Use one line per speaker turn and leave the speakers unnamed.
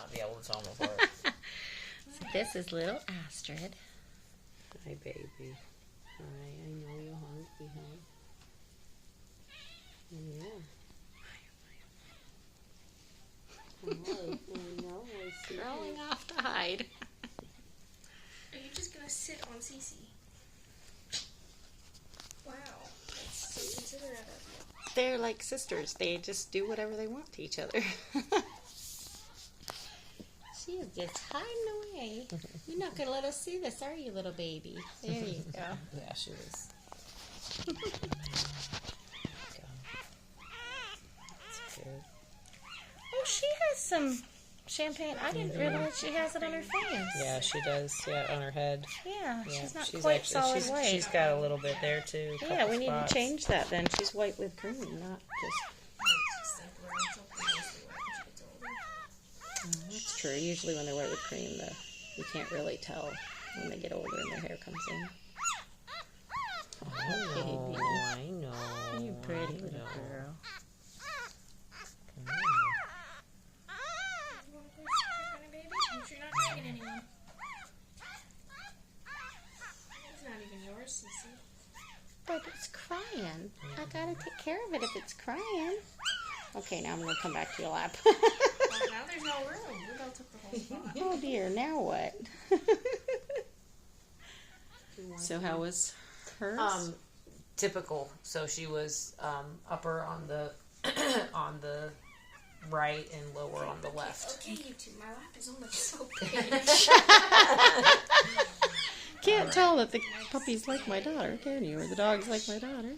not be able to tell them apart.
So this is little Astrid.
Hi, baby. Hi, I know you're hungry, huh? Yeah. I know, I see.
Crawling off to hide.
Are you just gonna sit on Cece? Wow, that's so considerate of you.
They're like sisters. They just do whatever they want to each other. She is just hiding away. You're not going to let us see this, are you, little baby? There you go.
Yeah, she was. That's good.
Oh, she has some champagne. I didn't realize she has it on her face.
Yeah, she does. Yeah, on her head.
Yeah, she's not
she's
quite
actually,
solid
she's,
white.
She's got a little bit there too.
Yeah, we need to change that then. She's white with cream, not just... That's true. Usually when they're white with cream, you can't really tell when they get older and their hair comes in.
Oh,
baby.
I know.
You pretty little girl.
You're not dragging anyone. It's not even yours, Cece.
But it's crying. I gotta take care of it if it's crying. Okay, now I'm gonna come back to your lap.
Well, now there's no room. Rudolph took the whole spot.
Oh dear, now what? So how was hers?
Typical. So she was upper on the on the right and lower on the left.
Okay, you two. My lap is only so big.
Can't tell that the puppies like my daughter, can you? Or the dogs like my daughter.